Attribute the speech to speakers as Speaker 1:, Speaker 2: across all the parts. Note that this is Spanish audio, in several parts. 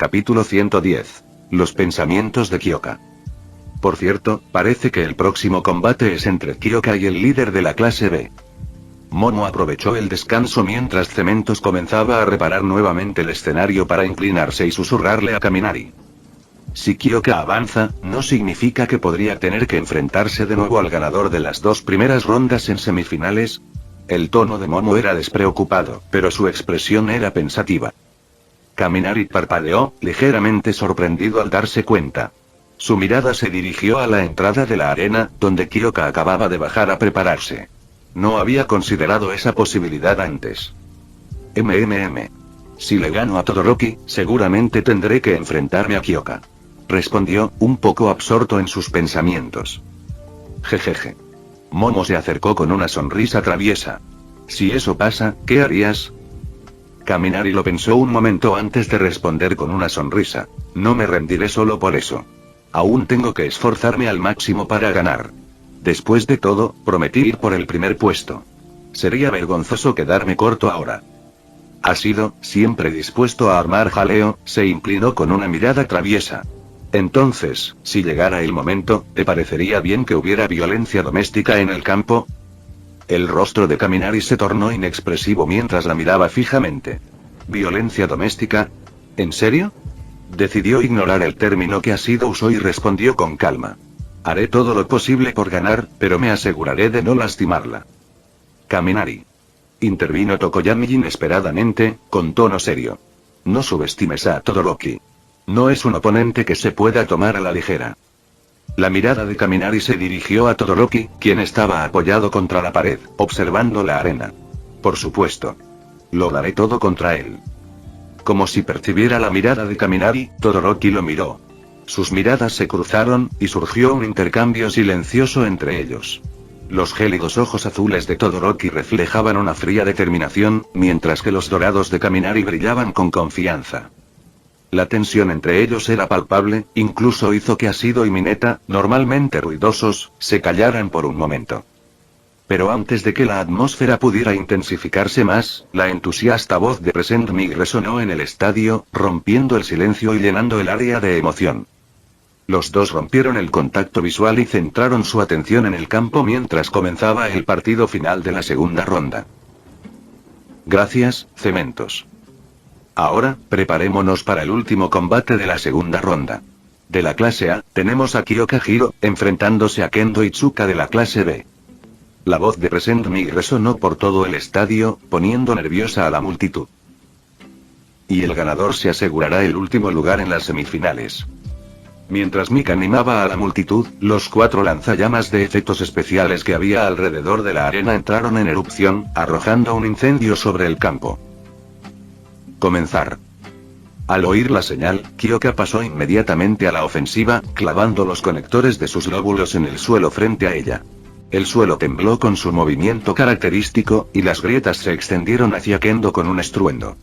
Speaker 1: Capítulo 110. Los pensamientos de Kyoka. Por cierto, parece que el próximo combate es entre Kyoka y el líder de la clase B. Momo aprovechó el descanso mientras Cementos comenzaba a reparar nuevamente el escenario para inclinarse y susurrarle a Kaminari. Si Kyoka avanza, no significa que podría tener que enfrentarse de nuevo al ganador de las dos primeras rondas en semifinales. El tono de Momo era despreocupado, pero su expresión era pensativa. Kaminari parpadeó, ligeramente sorprendido al darse cuenta. Su mirada se dirigió a la entrada de la arena, donde Kyoka acababa de bajar a prepararse. No había considerado esa posibilidad antes. Si le gano a Todoroki, seguramente tendré que enfrentarme a Kyoka. Respondió, un poco absorto en sus pensamientos. Jejeje. Momo se acercó con una sonrisa traviesa. Si eso pasa, ¿qué harías? Kaminari lo pensó un momento antes de responder con una sonrisa. No me rendiré solo por eso. Aún tengo que esforzarme al máximo para ganar. Después de todo, prometí ir por el primer puesto. Sería vergonzoso quedarme corto ahora. Ha sido, siempre dispuesto a armar jaleo, se inclinó con una mirada traviesa. Entonces, si llegara el momento, ¿te parecería bien que hubiera violencia doméstica en el campo? El rostro de Kaminari se tornó inexpresivo mientras la miraba fijamente. ¿Violencia doméstica? ¿En serio? Decidió ignorar el término que Ashido usó y respondió con calma. Haré todo lo posible por ganar, pero me aseguraré de no lastimarla. Kaminari. Intervino Tokoyami inesperadamente, con tono serio. No subestimes a Todoroki. No es un oponente que se pueda tomar a la ligera. La mirada de Kaminari se dirigió a Todoroki, quien estaba apoyado contra la pared, observando la arena. Por supuesto. Lo daré todo contra él. Como si percibiera la mirada de Kaminari, Todoroki lo miró. Sus miradas se cruzaron, y surgió un intercambio silencioso entre ellos. Los gélidos ojos azules de Todoroki reflejaban una fría determinación, mientras que los dorados de Kaminari brillaban con confianza. La tensión entre ellos era palpable, incluso hizo que Ashido y Mineta, normalmente ruidosos, se callaran por un momento. Pero antes de que la atmósfera pudiera intensificarse más, la entusiasta voz de Present Mig resonó en el estadio, rompiendo el silencio y llenando el área de emoción. Los dos rompieron el contacto visual y centraron su atención en el campo mientras comenzaba el partido final de la segunda ronda. Gracias, Cementos. Ahora, preparémonos para el último combate de la segunda ronda. De la clase A, tenemos a Kyoka Hiro, enfrentándose a Kendo Itsuka de la clase B. La voz de Present Mig resonó por todo el estadio, poniendo nerviosa a la multitud. Y el ganador se asegurará el último lugar en las semifinales. Mientras Mig animaba a la multitud, los 4 lanzallamas de efectos especiales que había alrededor de la arena entraron en erupción, arrojando un incendio sobre el campo. Comenzar. Al oír la señal, Kyoka pasó inmediatamente a la ofensiva, clavando los conectores de sus lóbulos en el suelo frente a ella. El suelo tembló con su movimiento característico, y las grietas se extendieron hacia Kendo con un estruendo.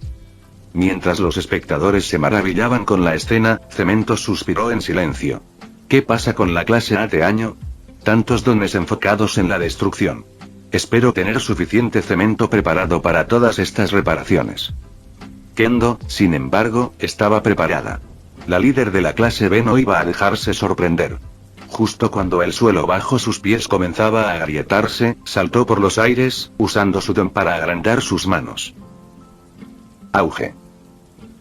Speaker 1: Mientras los espectadores se maravillaban con la escena, Cementos suspiró en silencio. ¿Qué pasa con la clase A de año? Tantos dones enfocados en la destrucción. Espero tener suficiente cemento preparado para todas estas reparaciones. Kendo, sin embargo, estaba preparada. La líder de la clase B no iba a dejarse sorprender. Justo cuando el suelo bajo sus pies comenzaba a agrietarse, saltó por los aires, usando su don para agrandar sus manos. Auge.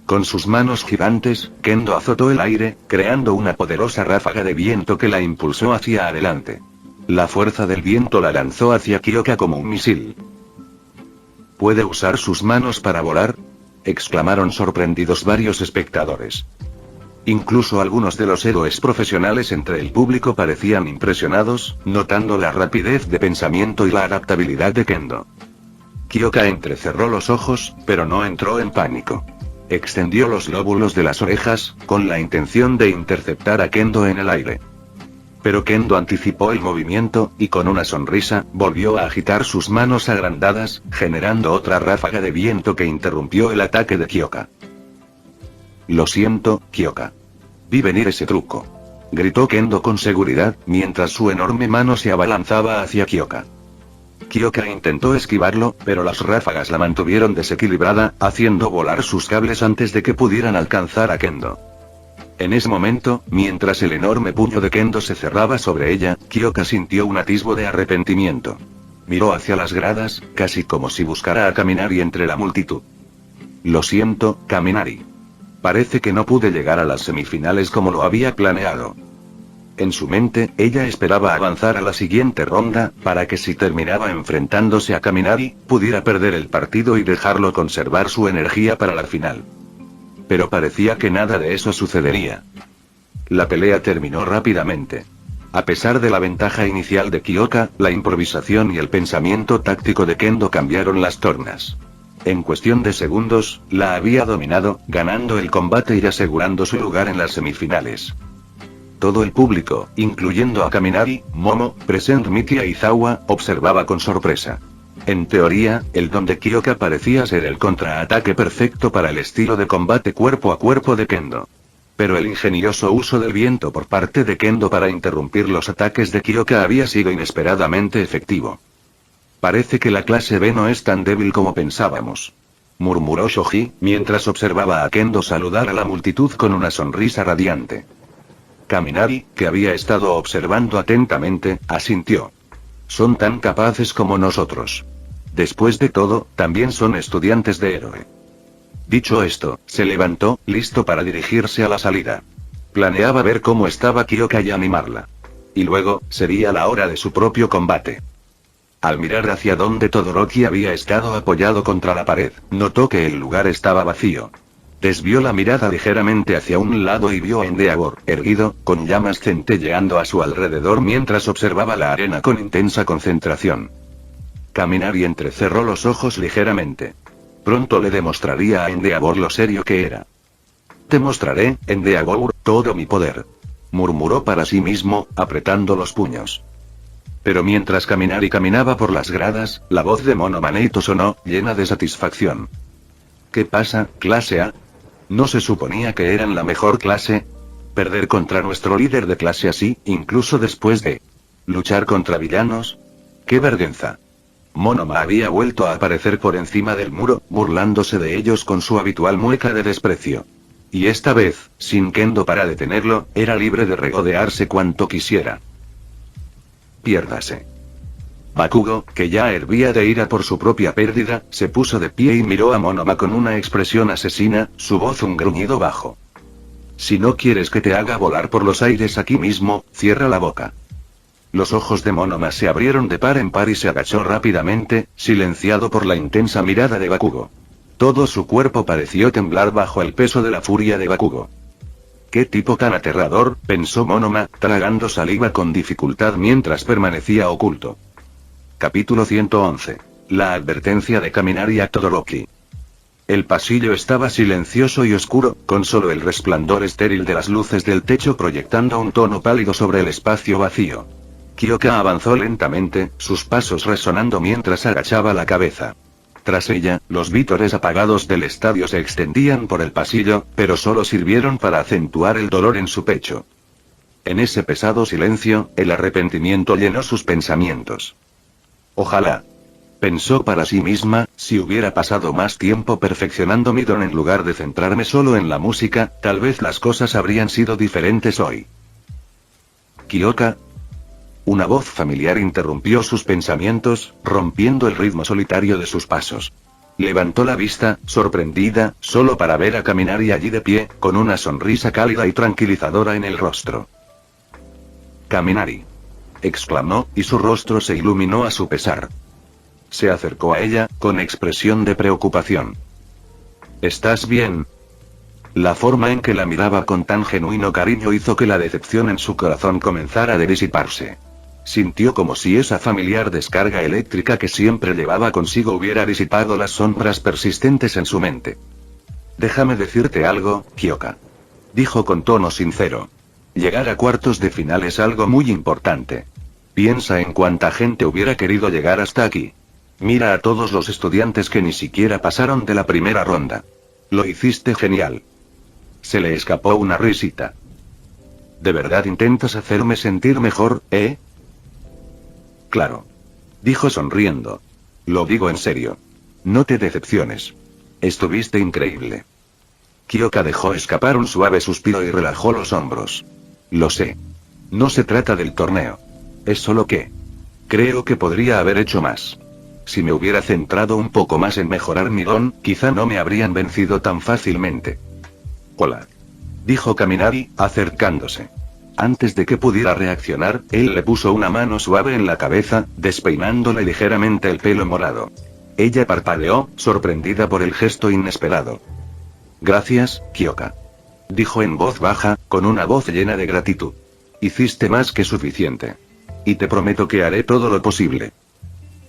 Speaker 1: Con sus manos gigantes, Kendo azotó el aire, creando una poderosa ráfaga de viento que la impulsó hacia adelante. La fuerza del viento la lanzó hacia Kyoka como un misil. ¿Puede usar sus manos para volar?, exclamaron sorprendidos varios espectadores. Incluso algunos de los héroes profesionales entre el público parecían impresionados, notando la rapidez de pensamiento y la adaptabilidad de Kendo. Kyoka entrecerró los ojos, pero no entró en pánico. Extendió los lóbulos de las orejas, con la intención de interceptar a Kendo en el aire. Pero Kendo anticipó el movimiento, y con una sonrisa, volvió a agitar sus manos agrandadas, generando otra ráfaga de viento que interrumpió el ataque de Kyoka. Lo siento, Kyoka. Vi venir ese truco. Gritó Kendo con seguridad, mientras su enorme mano se abalanzaba hacia Kyoka. Kyoka intentó esquivarlo, pero las ráfagas la mantuvieron desequilibrada, haciendo volar sus cables antes de que pudieran alcanzar a Kendo. En ese momento, mientras el enorme puño de Kendo se cerraba sobre ella, Kyoka sintió un atisbo de arrepentimiento. Miró hacia las gradas, casi como si buscara a Kaminari entre la multitud. Lo siento, Kaminari. Parece que no pude llegar a las semifinales como lo había planeado. En su mente, ella esperaba avanzar a la siguiente ronda, para que si terminaba enfrentándose a Kaminari, pudiera perder el partido y dejarlo conservar su energía para la final. Pero parecía que nada de eso sucedería. La pelea terminó rápidamente. A pesar de la ventaja inicial de Kyoka, la improvisación y el pensamiento táctico de Kendo cambiaron las tornas. En cuestión de segundos, la había dominado, ganando el combate y asegurando su lugar en las semifinales. Todo el público, incluyendo a Kaminari, Momo, Present Mickey y Aizawa, observaba con sorpresa. En teoría, el don de Kyoka parecía ser el contraataque perfecto para el estilo de combate cuerpo a cuerpo de Kendo. Pero el ingenioso uso del viento por parte de Kendo para interrumpir los ataques de Kyoka había sido inesperadamente efectivo. Parece que la clase B no es tan débil como pensábamos, murmuró Shoji, mientras observaba a Kendo saludar a la multitud con una sonrisa radiante. Kaminari, que había estado observando atentamente, asintió. Son tan capaces como nosotros. Después de todo, también son estudiantes de héroe. Dicho esto, se levantó, listo para dirigirse a la salida. Planeaba ver cómo estaba Kyoka y animarla. Y luego, sería la hora de su propio combate. Al mirar hacia donde Todoroki había estado apoyado contra la pared, notó que el lugar estaba vacío. Desvió la mirada ligeramente hacia un lado y vio a Endeavor, erguido, con llamas centelleando a su alrededor mientras observaba la arena con intensa concentración. Kaminari entrecerró los ojos ligeramente. Pronto le demostraría a Endeavor lo serio que era. Te mostraré, Endeavor, todo mi poder, murmuró para sí mismo, apretando los puños. Pero mientras Kaminari caminaba por las gradas, la voz de Mono Maneito sonó, llena de satisfacción. ¿Qué pasa, clase A? ¿No se suponía que eran la mejor clase? ¿Perder contra nuestro líder de clase así, incluso después de luchar contra villanos? ¡Qué vergüenza! Monoma había vuelto a aparecer por encima del muro, burlándose de ellos con su habitual mueca de desprecio. Y esta vez, sin Kendo para detenerlo, era libre de regodearse cuanto quisiera. Piérdase. Bakugo, que ya hervía de ira por su propia pérdida, se puso de pie y miró a Monoma con una expresión asesina, su voz un gruñido bajo. Si no quieres que te haga volar por los aires aquí mismo, cierra la boca. Los ojos de Monoma se abrieron de par en par y se agachó rápidamente, silenciado por la intensa mirada de Bakugo. Todo su cuerpo pareció temblar bajo el peso de la furia de Bakugo. «Qué tipo tan aterrador», pensó Monoma, tragando saliva con dificultad mientras permanecía oculto. Capítulo 111. La advertencia de Kaminari a Todoroki. El pasillo estaba silencioso y oscuro, con solo el resplandor estéril de las luces del techo proyectando un tono pálido sobre el espacio vacío. Kyoka avanzó lentamente, sus pasos resonando mientras agachaba la cabeza. Tras ella, los vítores apagados del estadio se extendían por el pasillo, pero solo sirvieron para acentuar el dolor en su pecho. En ese pesado silencio, el arrepentimiento llenó sus pensamientos. Ojalá, pensó para sí misma, si hubiera pasado más tiempo perfeccionando mi don en lugar de centrarme solo en la música, tal vez las cosas habrían sido diferentes hoy. Kyoka. Una voz familiar interrumpió sus pensamientos, rompiendo el ritmo solitario de sus pasos. Levantó la vista, sorprendida, solo para ver a Kaminari allí de pie, con una sonrisa cálida y tranquilizadora en el rostro. Kaminari, exclamó, y su rostro se iluminó a su pesar. Se acercó a ella, con expresión de preocupación. ¿Estás bien? La forma en que la miraba con tan genuino cariño hizo que la decepción en su corazón comenzara a disiparse. Sintió como si esa familiar descarga eléctrica que siempre llevaba consigo hubiera disipado las sombras persistentes en su mente. Déjame decirte algo, Kyoka, dijo con tono sincero. Llegar a cuartos de final es algo muy importante. Piensa en cuánta gente hubiera querido llegar hasta aquí. Mira a todos los estudiantes que ni siquiera pasaron de la primera ronda. Lo hiciste genial. Se le escapó una risita. ¿De verdad intentas hacerme sentir mejor, eh? Claro. dijo sonriendo. Lo digo en serio. No te decepciones. Estuviste increíble. Kyoka dejó escapar un suave suspiro y relajó los hombros. Lo sé. No se trata del torneo. Es solo que... creo que podría haber hecho más. Si me hubiera centrado un poco más en mejorar mi don, quizá no me habrían vencido tan fácilmente. Hola. Dijo Kaminari, acercándose. Antes de que pudiera reaccionar, él le puso una mano suave en la cabeza, despeinándole ligeramente el pelo morado. Ella parpadeó, sorprendida por el gesto inesperado. Gracias, Kyoka. Dijo en voz baja, con una voz llena de gratitud. Hiciste más que suficiente. Y te prometo que haré todo lo posible.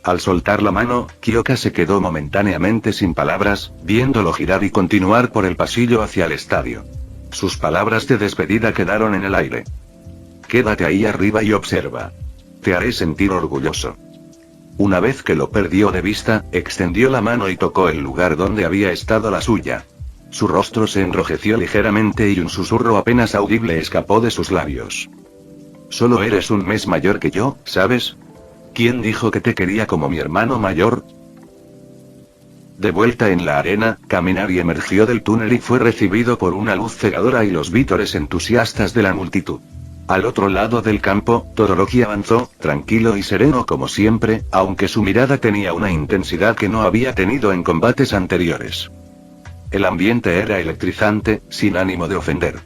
Speaker 1: Al soltar la mano, Kyoka se quedó momentáneamente sin palabras, viéndolo girar y continuar por el pasillo hacia el estadio. Sus palabras de despedida quedaron en el aire. Quédate ahí arriba y observa. Te haré sentir orgulloso. Una vez que lo perdió de vista, extendió la mano y tocó el lugar donde había estado la suya. Su rostro se enrojeció ligeramente y un susurro apenas audible escapó de sus labios. Solo eres un mes mayor que yo, ¿sabes? ¿Quién dijo que te quería como mi hermano mayor? De vuelta en la arena, Kaminari emergió del túnel y fue recibido por una luz cegadora y los vítores entusiastas de la multitud. Al otro lado del campo, Todoroki avanzó, tranquilo y sereno como siempre, aunque su mirada tenía una intensidad que no había tenido en combates anteriores. El ambiente era electrizante, sin ánimo de ofender.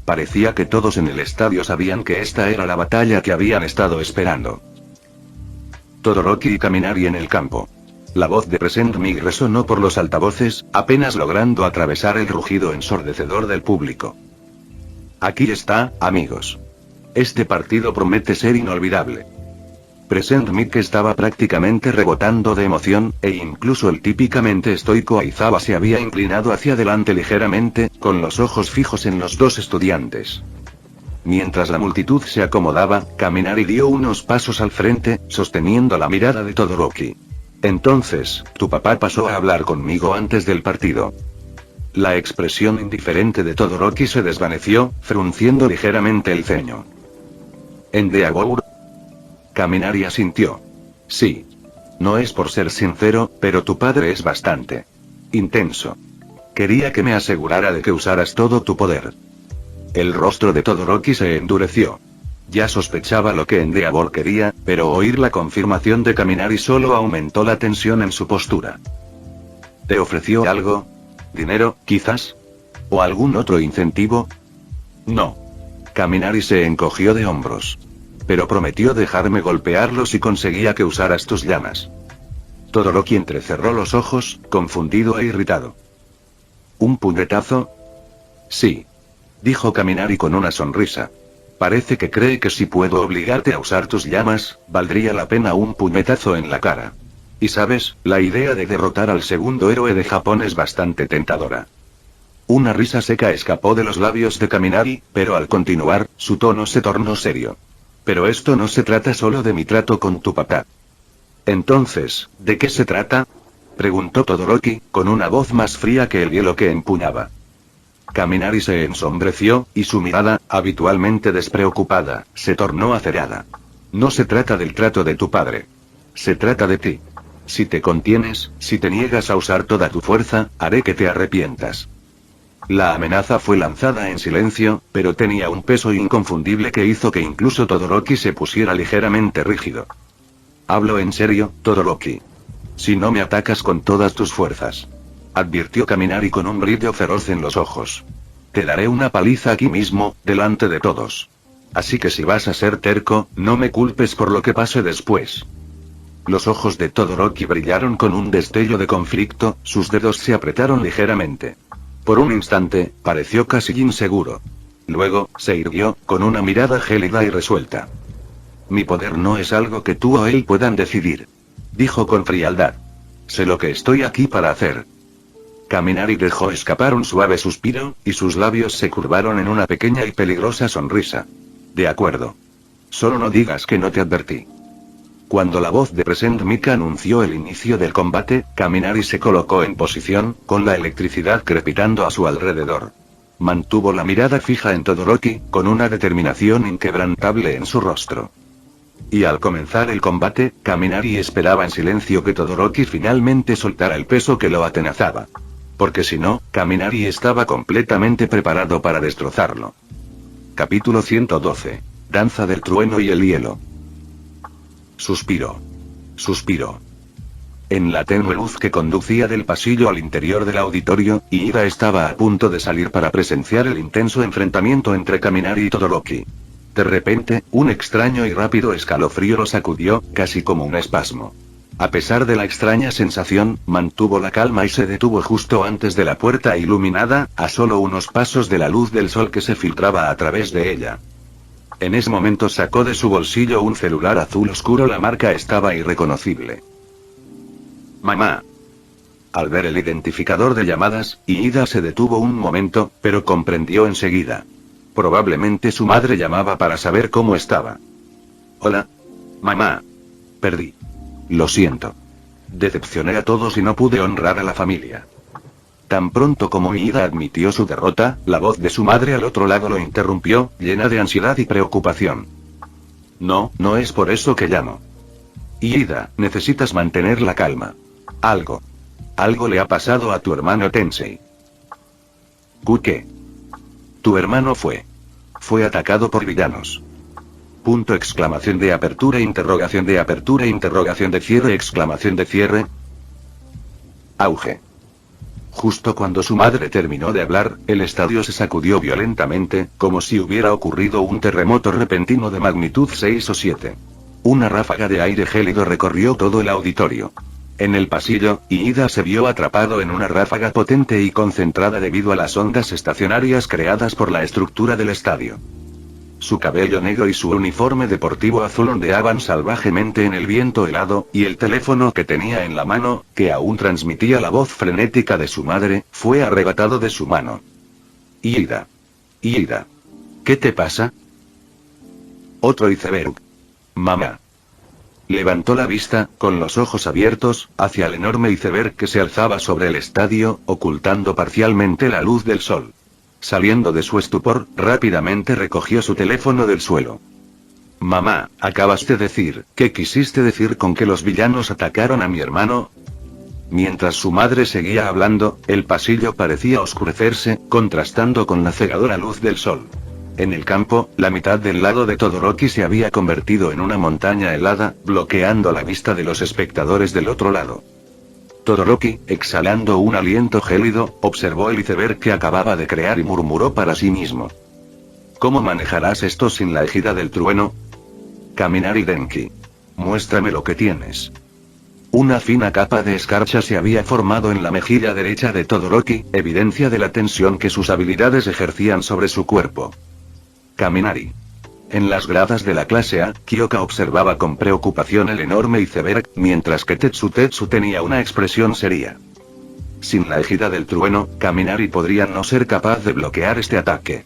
Speaker 1: Parecía que todos en el estadio sabían que esta era la batalla que habían estado esperando. Todoroki y Kaminari en el campo. La voz de Present Mig resonó por los altavoces, apenas logrando atravesar el rugido ensordecedor del público. Aquí está, amigos. Este partido promete ser inolvidable. Present Mig estaba prácticamente rebotando de emoción, e incluso el típicamente estoico Aizawa se había inclinado hacia adelante ligeramente, con los ojos fijos en los dos estudiantes. Mientras la multitud se acomodaba, Kaminari dio unos pasos al frente, sosteniendo la mirada de Todoroki. Entonces, tu papá pasó a hablar conmigo antes del partido. La expresión indiferente de Todoroki se desvaneció, frunciendo ligeramente el ceño. ¿Endeavor? Kaminari asintió. Sí. No es por ser sincero, pero tu padre es bastante intenso. Quería que me asegurara de que usaras todo tu poder. El rostro de Todoroki se endureció. Ya sospechaba lo que Endeavor quería, pero oír la confirmación de Kaminari solo aumentó la tensión en su postura. ¿Te ofreció algo? ¿Dinero, quizás? ¿O algún otro incentivo? No. Kaminari se encogió de hombros. Pero prometió dejarme golpearlo si conseguía que usaras tus llamas. Todoroki entrecerró los ojos, confundido e irritado. ¿Un puñetazo? Sí. Dijo Kaminari con una sonrisa. Parece que cree que si puedo obligarte a usar tus llamas, valdría la pena un puñetazo en la cara. Y sabes, la idea de derrotar al segundo héroe de Japón es bastante tentadora. Una risa seca escapó de los labios de Kaminari, pero al continuar, su tono se tornó serio. Pero esto no se trata solo de mi trato con tu papá. Entonces, ¿de qué se trata? Preguntó Todoroki, con una voz más fría que el hielo que empuñaba. Kaminari se ensombreció, y su mirada, habitualmente despreocupada, se tornó acerada. No se trata del trato de tu padre. Se trata de ti. Si te contienes, si te niegas a usar toda tu fuerza, haré que te arrepientas. La amenaza fue lanzada en silencio, pero tenía un peso inconfundible que hizo que incluso Todoroki se pusiera ligeramente rígido. Hablo en serio, Todoroki. Si no me atacas con todas tus fuerzas, advirtió Kaminari con un brillo feroz en los ojos. Te daré una paliza aquí mismo, delante de todos. Así que si vas a ser terco, no me culpes por lo que pase después. Los ojos de Todoroki brillaron con un destello de conflicto, sus dedos se apretaron ligeramente. Por un instante, pareció casi inseguro. Luego, se irguió, con una mirada gélida y resuelta. Mi poder no es algo que tú o él puedan decidir. Dijo con frialdad. Sé lo que estoy aquí para hacer. Kaminari dejó escapar un suave suspiro, y sus labios se curvaron en una pequeña y peligrosa sonrisa. De acuerdo. Solo no digas que no te advertí. Cuando la voz de Present Mika anunció el inicio del combate, Kaminari se colocó en posición, con la electricidad crepitando a su alrededor. Mantuvo la mirada fija en Todoroki, con una determinación inquebrantable en su rostro. Y al comenzar el combate, Kaminari esperaba en silencio que Todoroki finalmente soltara el peso que lo atenazaba. Porque si no, Kaminari estaba completamente preparado para destrozarlo. Capítulo 112. Danza del trueno y el hielo. Suspiró. Suspiró. En la tenue luz que conducía del pasillo al interior del auditorio, Iida estaba a punto de salir para presenciar el intenso enfrentamiento entre Kaminari y Todoroki. De repente, un extraño y rápido escalofrío lo sacudió, casi como un espasmo. A pesar de la extraña sensación, mantuvo la calma y se detuvo justo antes de la puerta iluminada, a solo unos pasos de la luz del sol que se filtraba a través de ella. En ese momento sacó de su bolsillo un celular azul oscuro, la marca estaba irreconocible. Mamá. Al ver el identificador de llamadas, Iida se detuvo un momento, pero comprendió enseguida. Probablemente su madre llamaba para saber cómo estaba. Hola. Mamá. Perdí. Lo siento. Decepcioné a todos y no pude honrar a la familia. Tan pronto como Iida admitió su derrota, la voz de su madre al otro lado lo interrumpió, llena de ansiedad y preocupación. No, no es por eso que llamo. Iida, necesitas mantener la calma. Algo le ha pasado a tu hermano Tensei. ¿Qué? Tu hermano fue atacado por villanos. Punto exclamación de apertura interrogación de cierre exclamación de cierre. Auge. Justo cuando su madre terminó de hablar, el estadio se sacudió violentamente, como si hubiera ocurrido un terremoto repentino de magnitud 6 o 7. Una ráfaga de aire gélido recorrió todo el auditorio. En el pasillo, Iida se vio atrapado en una ráfaga potente y concentrada debido a las ondas estacionarias creadas por la estructura del estadio. Su cabello negro y su uniforme deportivo azul ondeaban salvajemente en el viento helado, y el teléfono que tenía en la mano, que aún transmitía la voz frenética de su madre, fue arrebatado de su mano. Iida. Iida. ¿Qué te pasa? Otro iceberg. Mamá. Levantó la vista, con los ojos abiertos, hacia el enorme iceberg que se alzaba sobre el estadio, ocultando parcialmente la luz del sol. Saliendo de su estupor, rápidamente recogió su teléfono del suelo. Mamá, acabas de decir, ¿qué quisiste decir con que los villanos atacaron a mi hermano? Mientras su madre seguía hablando, el pasillo parecía oscurecerse, contrastando con la cegadora luz del sol. En el campo, la mitad del lado de Todoroki se había convertido en una montaña helada, bloqueando la vista de los espectadores del otro lado. Todoroki, exhalando un aliento gélido, observó el iceberg que acababa de crear y murmuró para sí mismo. ¿Cómo manejarás esto sin la ejida del trueno? Kaminari Denki. Muéstrame lo que tienes. Una fina capa de escarcha se había formado en la mejilla derecha de Todoroki, evidencia de la tensión que sus habilidades ejercían sobre su cuerpo. Kaminari. En las gradas de la clase A, Kyoka observaba con preocupación el enorme iceberg, mientras que Tetsu tenía una expresión seria. Sin la ejida del trueno, Kaminari podría no ser capaz de bloquear este ataque.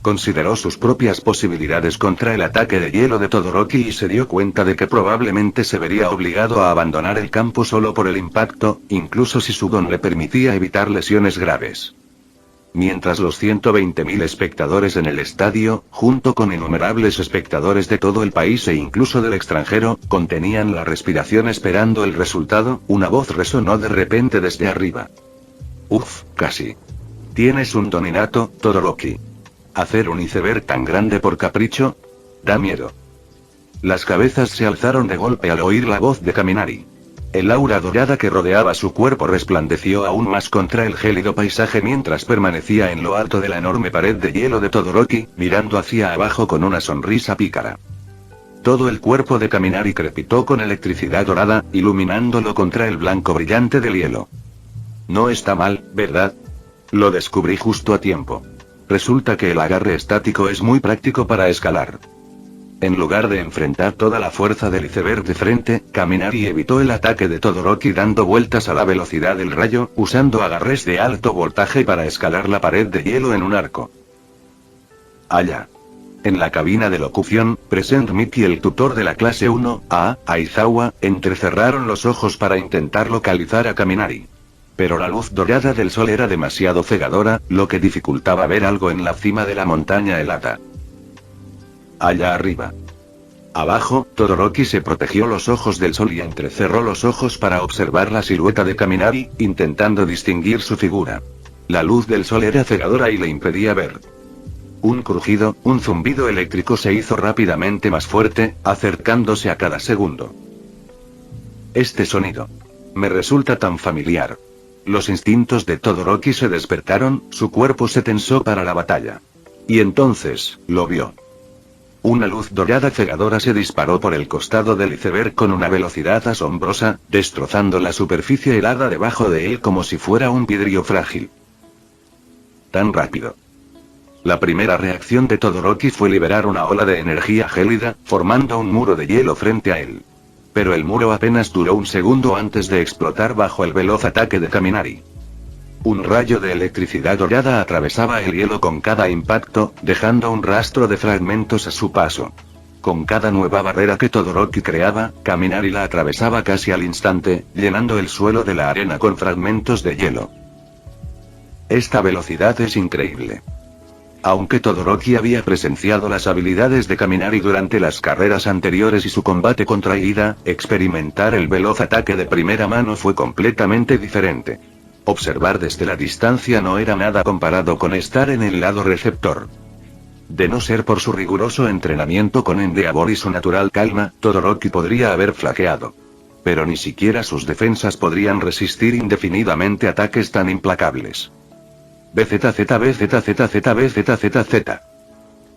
Speaker 1: Consideró sus propias posibilidades contra el ataque de hielo de Todoroki y se dio cuenta de que probablemente se vería obligado a abandonar el campo solo por el impacto, incluso si su don le permitía evitar lesiones graves. Mientras los 120.000 espectadores en el estadio, junto con innumerables espectadores de todo el país e incluso del extranjero, contenían la respiración esperando el resultado, una voz resonó de repente desde arriba. Uf, casi. Tienes un don innato, Todoroki. ¿Hacer un iceberg tan grande por capricho? Da miedo. Las cabezas se alzaron de golpe al oír la voz de Kaminari. El aura dorada que rodeaba su cuerpo resplandeció aún más contra el gélido paisaje mientras permanecía en lo alto de la enorme pared de hielo de Todoroki, mirando hacia abajo con una sonrisa pícara. Todo el cuerpo de Kaminari crepitó con electricidad dorada, iluminándolo contra el blanco brillante del hielo. No está mal, ¿verdad? Lo descubrí justo a tiempo. Resulta que el agarre estático es muy práctico para escalar. En lugar de enfrentar toda la fuerza del iceberg de frente, Kaminari evitó el ataque de Todoroki dando vueltas a la velocidad del rayo, usando agarres de alto voltaje para escalar la pared de hielo en un arco. Allá. En la cabina de locución, Present Mickey y el tutor de la clase 1A, Aizawa, entrecerraron los ojos para intentar localizar a Kaminari. Pero la luz dorada del sol era demasiado cegadora, lo que dificultaba ver algo en la cima de la montaña helada. Allá arriba. Abajo, Todoroki se protegió los ojos del sol y entrecerró los ojos para observar la silueta de Kaminari, intentando distinguir su figura. La luz del sol era cegadora y le impedía ver. Un crujido, un zumbido eléctrico se hizo rápidamente más fuerte, acercándose a cada segundo. Este sonido me resulta tan familiar. Los instintos de Todoroki se despertaron, su cuerpo se tensó para la batalla. Y entonces, lo vio. Una luz dorada cegadora se disparó por el costado del iceberg con una velocidad asombrosa, destrozando la superficie helada debajo de él como si fuera un vidrio frágil. Tan rápido. La primera reacción de Todoroki fue liberar una ola de energía gélida, formando un muro de hielo frente a él. Pero el muro apenas duró un segundo antes de explotar bajo el veloz ataque de Kaminari. Un rayo de electricidad dorada atravesaba el hielo con cada impacto, dejando un rastro de fragmentos a su paso. Con cada nueva barrera que Todoroki creaba, Kaminari la atravesaba casi al instante, llenando el suelo de la arena con fragmentos de hielo. Esta velocidad es increíble. Aunque Todoroki había presenciado las habilidades de Kaminari durante las carreras anteriores y su combate contra Ida, experimentar el veloz ataque de primera mano fue completamente diferente. Observar desde la distancia no era nada comparado con estar en el lado receptor. De no ser por su riguroso entrenamiento con Endeavor y su natural calma, Todoroki podría haber flaqueado. Pero ni siquiera sus defensas podrían resistir indefinidamente ataques tan implacables. BZZ.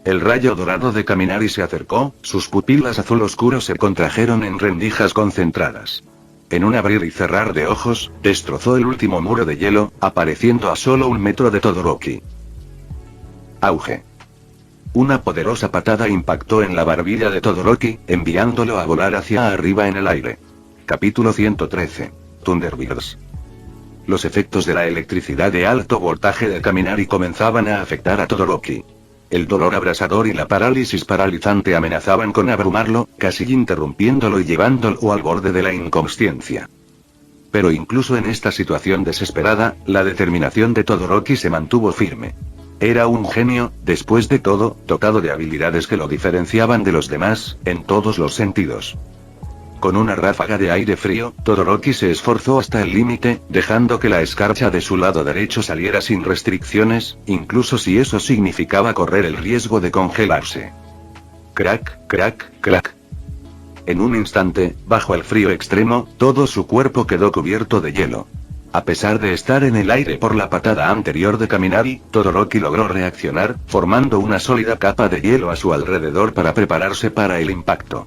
Speaker 1: El rayo dorado de Kaminari se acercó, sus pupilas azul oscuro se contrajeron en rendijas concentradas. En un abrir y cerrar de ojos, destrozó el último muro de hielo, apareciendo a solo 1 metro de Todoroki. Auge. Una poderosa patada impactó en la barbilla de Todoroki, enviándolo a volar hacia arriba en el aire. Capítulo 113. Thunderbirds. Los efectos de la electricidad de alto voltaje de Kaminari comenzaban a afectar a Todoroki. El dolor abrasador y la parálisis paralizante amenazaban con abrumarlo, casi interrumpiéndolo y llevándolo al borde de la inconsciencia. Pero incluso en esta situación desesperada, la determinación de Todoroki se mantuvo firme. Era un genio, después de todo, dotado de habilidades que lo diferenciaban de los demás, en todos los sentidos. Con una ráfaga de aire frío, Todoroki se esforzó hasta el límite, dejando que la escarcha de su lado derecho saliera sin restricciones, incluso si eso significaba correr el riesgo de congelarse. Crack, crack, crack. En un instante, bajo el frío extremo, todo su cuerpo quedó cubierto de hielo. A pesar de estar en el aire por la patada anterior de Kaminari, Todoroki logró reaccionar, formando una sólida capa de hielo a su alrededor para prepararse para el impacto.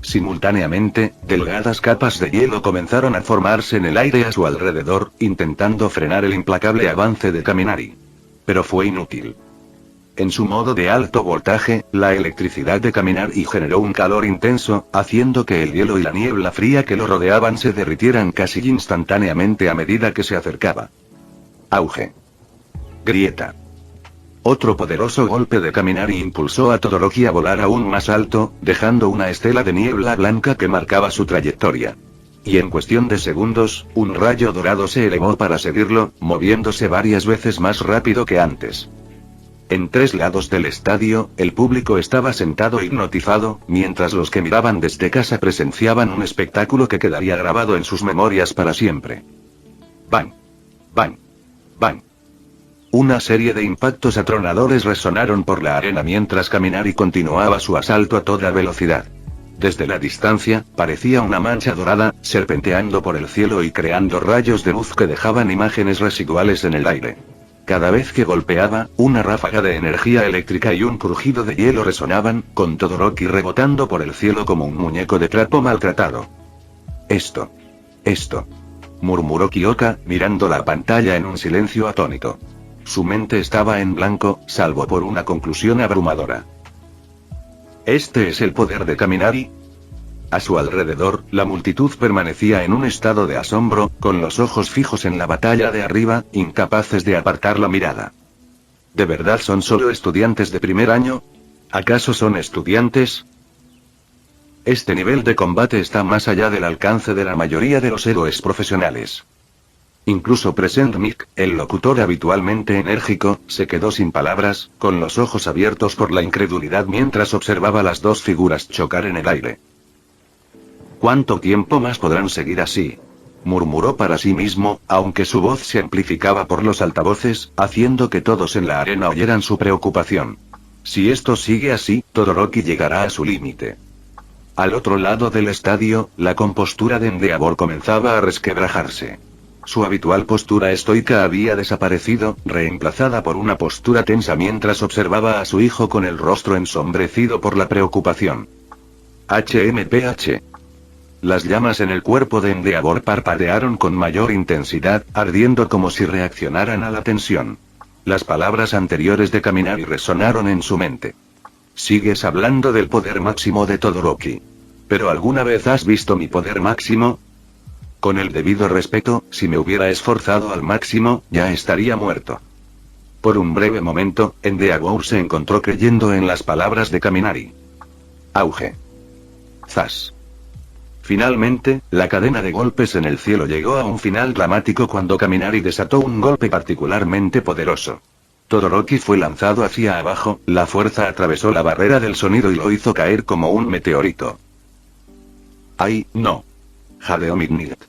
Speaker 1: Simultáneamente, delgadas capas de hielo comenzaron a formarse en el aire a su alrededor, intentando frenar el implacable avance de Kaminari. Pero fue inútil. En su modo de alto voltaje, la electricidad de Kaminari generó un calor intenso, haciendo que el hielo y la niebla fría que lo rodeaban se derritieran casi instantáneamente a medida que se acercaba. Auge. Grieta. Otro poderoso golpe de Kaminari impulsó a Todoroki a volar aún más alto, dejando una estela de niebla blanca que marcaba su trayectoria. Y en cuestión de segundos, un rayo dorado se elevó para seguirlo, moviéndose varias veces más rápido que antes. En 3 lados del estadio, el público estaba sentado hipnotizado, mientras los que miraban desde casa presenciaban un espectáculo que quedaría grabado en sus memorias para siempre. Bang. Bang. Bang. Una serie de impactos atronadores resonaron por la arena mientras Kaminari continuaba su asalto a toda velocidad. Desde la distancia, parecía una mancha dorada, serpenteando por el cielo y creando rayos de luz que dejaban imágenes residuales en el aire. Cada vez que golpeaba, una ráfaga de energía eléctrica y un crujido de hielo resonaban, con Todoroki rebotando por el cielo como un muñeco de trapo maltratado. Esto, murmuró Kyoka, mirando la pantalla en un silencio atónito. Su mente estaba en blanco, salvo por una conclusión abrumadora. ¿Este es el poder de Kaminari? A su alrededor, la multitud permanecía en un estado de asombro, con los ojos fijos en la batalla de arriba, incapaces de apartar la mirada. ¿De verdad son solo estudiantes de primer año? ¿Acaso son estudiantes? Este nivel de combate está más allá del alcance de la mayoría de los héroes profesionales. Incluso Present Mic, el locutor habitualmente enérgico, se quedó sin palabras, con los ojos abiertos por la incredulidad mientras observaba las dos figuras chocar en el aire. ¿Cuánto tiempo más podrán seguir así?, murmuró para sí mismo, aunque su voz se amplificaba por los altavoces, haciendo que todos en la arena oyeran su preocupación. Si esto sigue así, Todoroki llegará a su límite. Al otro lado del estadio, la compostura de Endeavor comenzaba a resquebrajarse. Su habitual postura estoica había desaparecido, reemplazada por una postura tensa mientras observaba a su hijo con el rostro ensombrecido por la preocupación. HMPH. Las llamas en el cuerpo de Endeavor parpadearon con mayor intensidad, ardiendo como si reaccionaran a la tensión. Las palabras anteriores de Kaminari resonaron en su mente. Sigues hablando del poder máximo de Todoroki. ¿Pero alguna vez has visto mi poder máximo? Con el debido respeto, si me hubiera esforzado al máximo, ya estaría muerto. Por un breve momento, Endeavor se encontró creyendo en las palabras de Kaminari. Auge. Zas. Finalmente, la cadena de golpes en el cielo llegó a un final dramático cuando Kaminari desató un golpe particularmente poderoso. Todoroki fue lanzado hacia abajo, la fuerza atravesó la barrera del sonido y lo hizo caer como un meteorito. ¡Ay, no! Jadeó Midnight.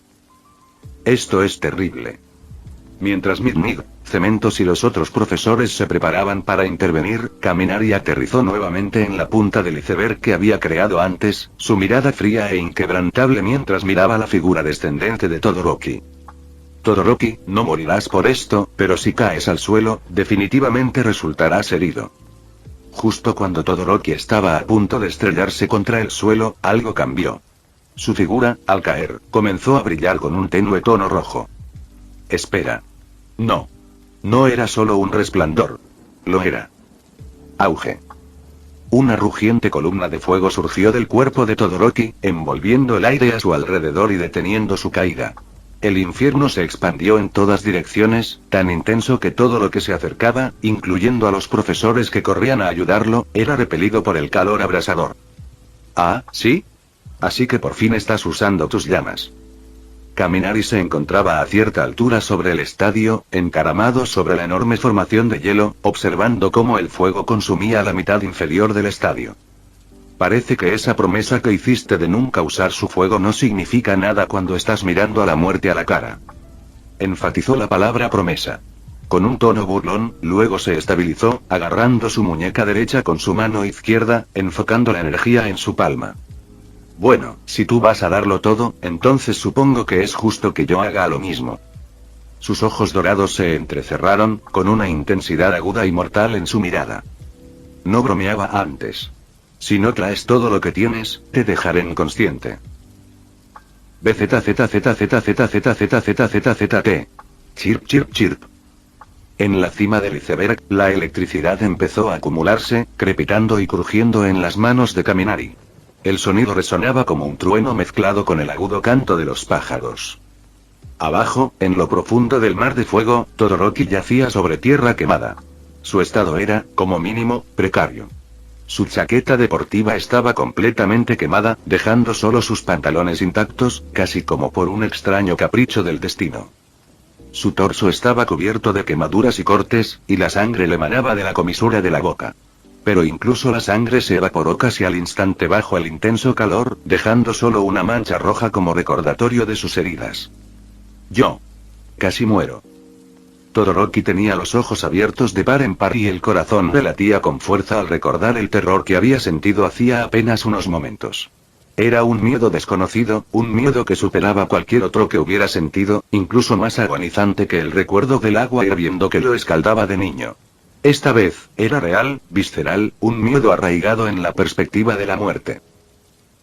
Speaker 1: Esto es terrible. Mientras Midnight, Cementos y los otros profesores se preparaban para intervenir, Kaminari aterrizó nuevamente en la punta del iceberg que había creado antes, su mirada fría e inquebrantable mientras miraba la figura descendente de Todoroki. Todoroki, no morirás por esto, pero si caes al suelo, definitivamente resultarás herido. Justo cuando Todoroki estaba a punto de estrellarse contra el suelo, algo cambió. Su figura, al caer, comenzó a brillar con un tenue tono rojo. Espera. No. No era solo un resplandor. Lo era. Auge. Una rugiente columna de fuego surgió del cuerpo de Todoroki, envolviendo el aire a su alrededor y deteniendo su caída. El infierno se expandió en todas direcciones, tan intenso que todo lo que se acercaba, incluyendo a los profesores que corrían a ayudarlo, era repelido por el calor abrasador. Ah, ¿sí? Así que por fin estás usando tus llamas. Kaminari se encontraba a cierta altura sobre el estadio, encaramado sobre la enorme formación de hielo, observando cómo el fuego consumía la mitad inferior del estadio. Parece que esa promesa que hiciste de nunca usar su fuego no significa nada cuando estás mirando a la muerte a la cara. Enfatizó la palabra promesa. Con un tono burlón, luego se estabilizó, agarrando su muñeca derecha con su mano izquierda, enfocando la energía en su palma. Bueno, si tú vas a darlo todo, entonces supongo que es justo que yo haga lo mismo. Sus ojos dorados se entrecerraron, con una intensidad aguda y mortal en su mirada. No bromeaba antes. Si no traes todo lo que tienes, te dejaré inconsciente. BZZZZZZZZZZZZZT. Chirp chirp chirp. En la cima del iceberg, la electricidad empezó a acumularse, crepitando y crujiendo en las manos de Kaminari. El sonido resonaba como un trueno mezclado con el agudo canto de los pájaros. Abajo, en lo profundo del mar de fuego, Todoroki yacía sobre tierra quemada. Su estado era, como mínimo, precario. Su chaqueta deportiva estaba completamente quemada, dejando solo sus pantalones intactos, casi como por un extraño capricho del destino. Su torso estaba cubierto de quemaduras y cortes, y la sangre le manaba de la comisura de la boca. Pero incluso la sangre se evaporó casi al instante bajo el intenso calor, dejando solo una mancha roja como recordatorio de sus heridas. Yo. Casi muero. Todoroki tenía los ojos abiertos de par en par y el corazón le latía con fuerza al recordar el terror que había sentido hacía apenas unos momentos. Era un miedo desconocido, un miedo que superaba cualquier otro que hubiera sentido, incluso más agonizante que el recuerdo del agua hirviendo que lo escaldaba de niño. Esta vez, era real, visceral, un miedo arraigado en la perspectiva de la muerte.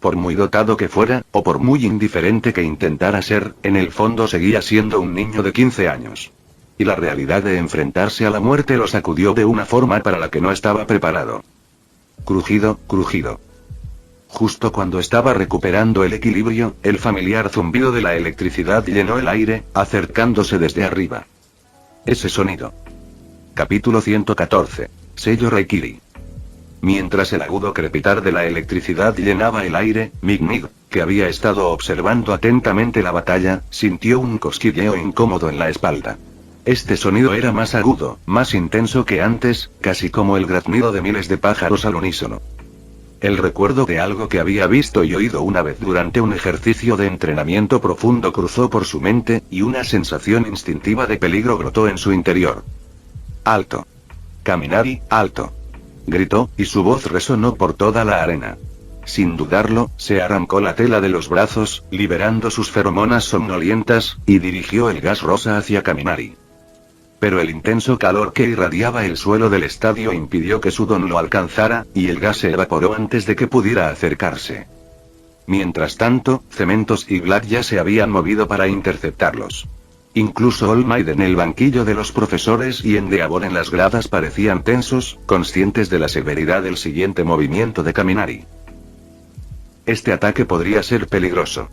Speaker 1: Por muy dotado que fuera, o por muy indiferente que intentara ser, en el fondo seguía siendo un niño de 15 años. Y la realidad de enfrentarse a la muerte lo sacudió de una forma para la que no estaba preparado. Crujido, crujido. Justo cuando estaba recuperando el equilibrio, el familiar zumbido de la electricidad llenó el aire, acercándose desde arriba. Ese sonido. Capítulo 114. Sello Reikiri. Mientras el agudo crepitar de la electricidad llenaba el aire, Midnight, que había estado observando atentamente la batalla, sintió un cosquilleo incómodo en la espalda. Este sonido era más agudo, más intenso que antes, casi como el graznido de miles de pájaros al unísono. El recuerdo de algo que había visto y oído una vez durante un ejercicio de entrenamiento profundo cruzó por su mente, y una sensación instintiva de peligro brotó en su interior. ¡Alto! Kaminari, alto. Gritó, y su voz resonó por toda la arena. Sin dudarlo, se arrancó la tela de los brazos, liberando sus feromonas somnolientas, y dirigió el gas rosa hacia Kaminari. Pero el intenso calor que irradiaba el suelo del estadio impidió que su don lo alcanzara, y el gas se evaporó antes de que pudiera acercarse. Mientras tanto, Cementos y Black ya se habían movido para interceptarlos. Incluso All Might en el banquillo de los profesores y Endeavor en las gradas parecían tensos, conscientes de la severidad del siguiente movimiento de Kaminari. Este ataque podría ser peligroso.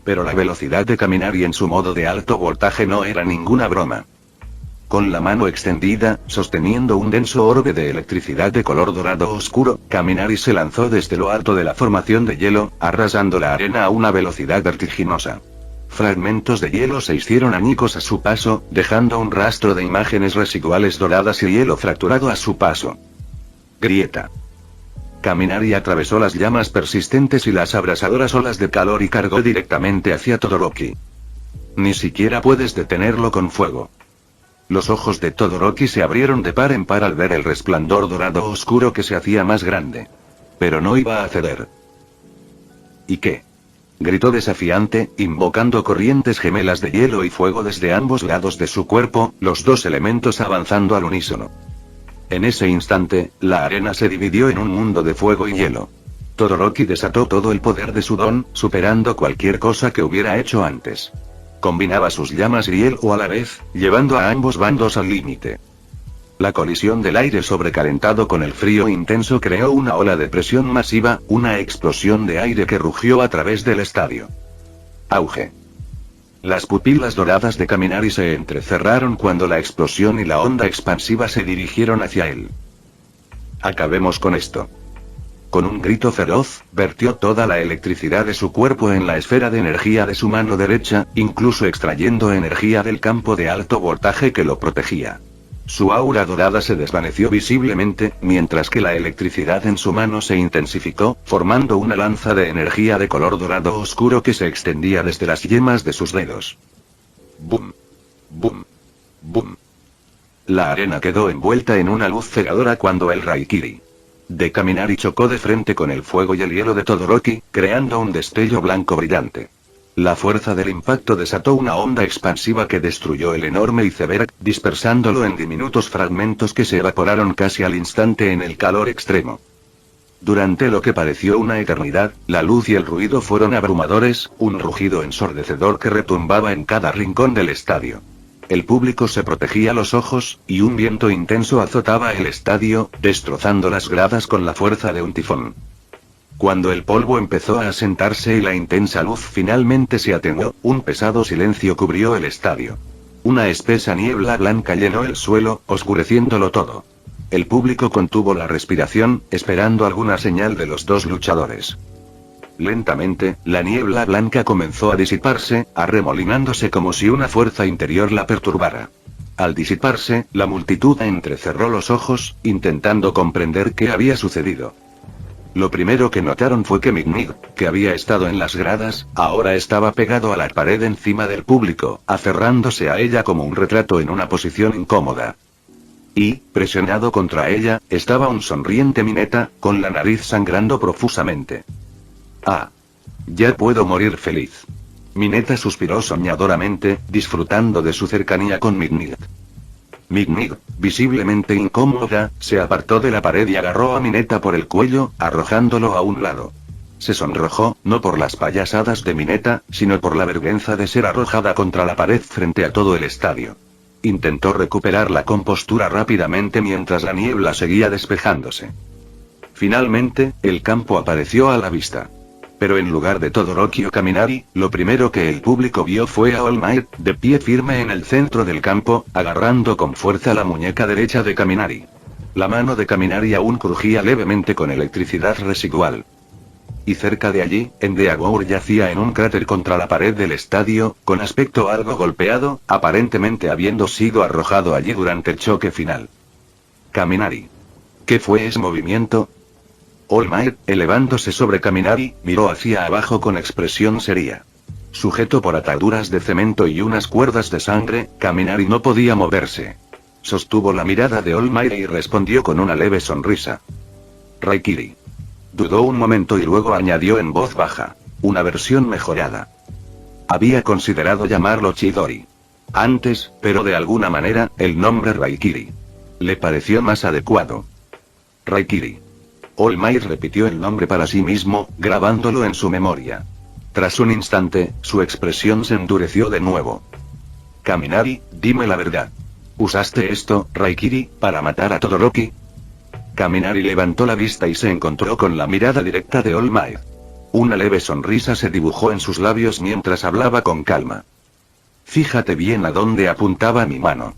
Speaker 1: Pero la velocidad de Kaminari en su modo de alto voltaje no era ninguna broma. Con la mano extendida, sosteniendo un denso orbe de electricidad de color dorado oscuro, Kaminari se lanzó desde lo alto de la formación de hielo, arrasando la arena a una velocidad vertiginosa. Fragmentos de hielo se hicieron añicos a su paso, dejando un rastro de imágenes residuales doradas y hielo fracturado a su paso. Grieta. Kaminari atravesó las llamas persistentes y las abrasadoras olas de calor y cargó directamente hacia Todoroki. Ni siquiera puedes detenerlo con fuego. Los ojos de Todoroki se abrieron de par en par al ver el resplandor dorado oscuro que se hacía más grande. Pero no iba a ceder. ¿Y qué? Gritó desafiante, invocando corrientes gemelas de hielo y fuego desde ambos lados de su cuerpo, los dos elementos avanzando al unísono. En ese instante, la arena se dividió en un mundo de fuego y hielo. Todoroki desató todo el poder de su don, superando cualquier cosa que hubiera hecho antes. Combinaba sus llamas y hielo a la vez, llevando a ambos bandos al límite. La colisión del aire sobrecalentado con el frío intenso creó una ola de presión masiva, una explosión de aire que rugió a través del estadio. Auge. Las pupilas doradas de Kaminari se entrecerraron cuando la explosión y la onda expansiva se dirigieron hacia él. Acabemos con esto. Con un grito feroz, vertió toda la electricidad de su cuerpo en la esfera de energía de su mano derecha, incluso extrayendo energía del campo de alto voltaje que lo protegía. Su aura dorada se desvaneció visiblemente, mientras que la electricidad en su mano se intensificó, formando una lanza de energía de color dorado oscuro que se extendía desde las yemas de sus dedos. ¡Bum! ¡Bum! ¡Bum! La arena quedó envuelta en una luz cegadora cuando el Raikiri de Kaminari chocó de frente con el fuego y el hielo de Todoroki, creando un destello blanco brillante. La fuerza del impacto desató una onda expansiva que destruyó el enorme iceberg, dispersándolo en diminutos fragmentos que se evaporaron casi al instante en el calor extremo. Durante lo que pareció una eternidad, la luz y el ruido fueron abrumadores, un rugido ensordecedor que retumbaba en cada rincón del estadio. El público se protegía los ojos, y un viento intenso azotaba el estadio, destrozando las gradas con la fuerza de un tifón. Cuando el polvo empezó a asentarse y la intensa luz finalmente se atenuó, un pesado silencio cubrió el estadio. Una espesa niebla blanca llenó el suelo, oscureciéndolo todo. El público contuvo la respiración, esperando alguna señal de los dos luchadores. Lentamente, la niebla blanca comenzó a disiparse, arremolinándose como si una fuerza interior la perturbara. Al disiparse, la multitud entrecerró los ojos, intentando comprender qué había sucedido. Lo primero que notaron fue que Mig, que había estado en las gradas, ahora estaba pegado a la pared encima del público, aferrándose a ella como un retrato en una posición incómoda. Y, presionado contra ella, estaba un sonriente Mineta, con la nariz sangrando profusamente. Ah. Ya puedo morir feliz. Mineta suspiró soñadoramente, disfrutando de su cercanía con Mig. Mig, visiblemente incómoda, se apartó de la pared y agarró a Mineta por el cuello, arrojándolo a un lado. Se sonrojó, no por las payasadas de Mineta, sino por la vergüenza de ser arrojada contra la pared frente a todo el estadio. Intentó recuperar la compostura rápidamente mientras la niebla seguía despejándose. Finalmente, el campo apareció a la vista. Pero en lugar de Todoroki o Kaminari, lo primero que el público vio fue a All Might, de pie firme en el centro del campo, agarrando con fuerza la muñeca derecha de Kaminari. La mano de Kaminari aún crujía levemente con electricidad residual. Y cerca de allí, Endeavour yacía en un cráter contra la pared del estadio, con aspecto algo golpeado, aparentemente habiendo sido arrojado allí durante el choque final. Kaminari. ¿Qué fue ese movimiento? All Might, elevándose sobre Kaminari, miró hacia abajo con expresión seria. Sujeto por ataduras de cemento y unas cuerdas de sangre, Kaminari no podía moverse. Sostuvo la mirada de All Might y respondió con una leve sonrisa. Raikiri. Dudó un momento y luego añadió en voz baja. Una versión mejorada. Había considerado llamarlo Chidori antes, pero de alguna manera, el nombre Raikiri le pareció más adecuado. Raikiri. All Might repitió el nombre para sí mismo, grabándolo en su memoria. Tras un instante, su expresión se endureció de nuevo. Kaminari, dime la verdad. ¿Usaste esto, Raikiri, para matar a Todoroki? Kaminari levantó la vista y se encontró con la mirada directa de All Might. Una leve sonrisa se dibujó en sus labios mientras hablaba con calma. Fíjate bien a dónde apuntaba mi mano.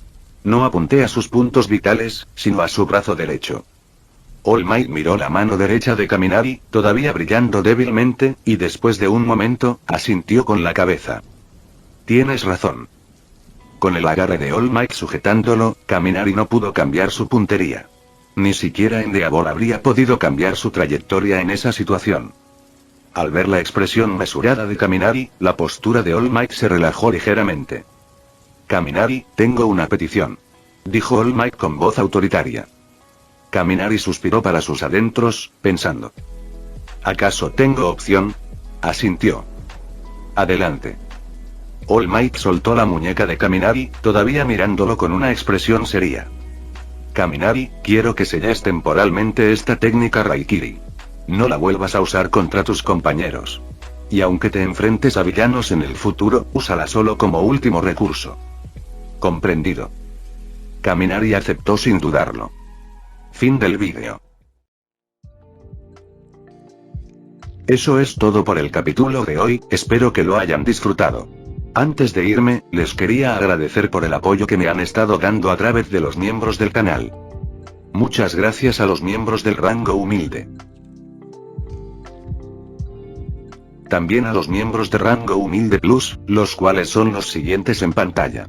Speaker 1: No apunté a sus puntos vitales, sino a su brazo derecho. All Might miró la mano derecha de Kaminari, todavía brillando débilmente, y después de un momento, asintió con la cabeza. Tienes razón. Con el agarre de All Might sujetándolo, Kaminari no pudo cambiar su puntería. Ni siquiera Endeavor habría podido cambiar su trayectoria en esa situación. Al ver la expresión mesurada de Kaminari, la postura de All Might se relajó ligeramente. Kaminari, tengo una petición. Dijo All Might con voz autoritaria. Kaminari suspiró para sus adentros, pensando. ¿Acaso tengo opción? Asintió. Adelante. All Might soltó la muñeca de Kaminari, todavía mirándolo con una expresión seria. Kaminari, quiero que selles temporalmente esta técnica Raikiri. No la vuelvas a usar contra tus compañeros. Y aunque te enfrentes a villanos en el futuro, úsala solo como último recurso. Comprendido. Kaminari aceptó sin dudarlo. Fin del vídeo. Eso es todo por el capítulo de hoy, espero que lo hayan disfrutado. Antes de irme, les quería agradecer por el apoyo que me han estado dando a través de los miembros del canal. Muchas gracias a los miembros del rango humilde. También a los miembros de rango humilde plus, los cuales son los siguientes en pantalla.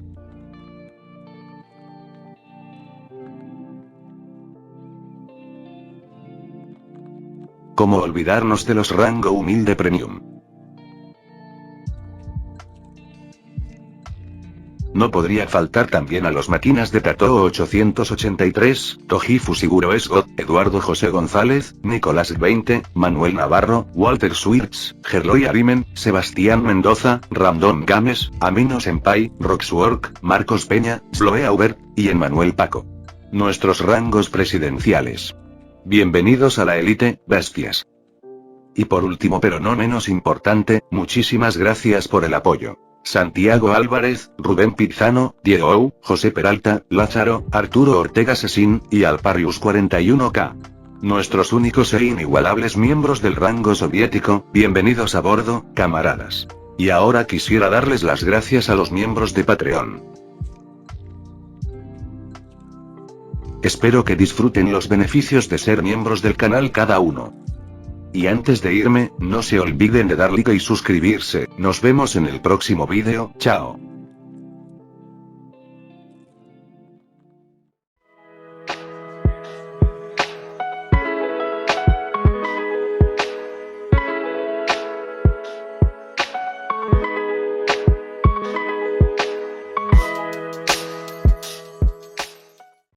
Speaker 1: ¿Cómo olvidarnos de los rango humilde premium? No podría faltar también a los máquinas de Tatoo 883, Toji Fusiguro Esgot, Eduardo José González, Nicolás 20, Manuel Navarro, Walter Swirtz, Gerloy Arimen, Sebastián Mendoza, Random Games, Amino Senpai, Roxwork, Marcos Peña, Sloe Aubert, y Emmanuel Paco. Nuestros rangos presidenciales. Bienvenidos a la élite, bestias. Y por último pero no menos importante, muchísimas gracias por el apoyo. Santiago Álvarez, Rubén Pizano, Diego Ou, José Peralta, Lázaro, Arturo Ortega Sesín, y Alparius 41K. Nuestros únicos e inigualables miembros del rango soviético, bienvenidos a bordo, camaradas. Y ahora quisiera darles las gracias a los miembros de Patreon. Espero que disfruten los beneficios de ser miembros del canal cada uno. Y antes de irme, no se olviden de dar like y suscribirse, nos vemos en el próximo vídeo, chao.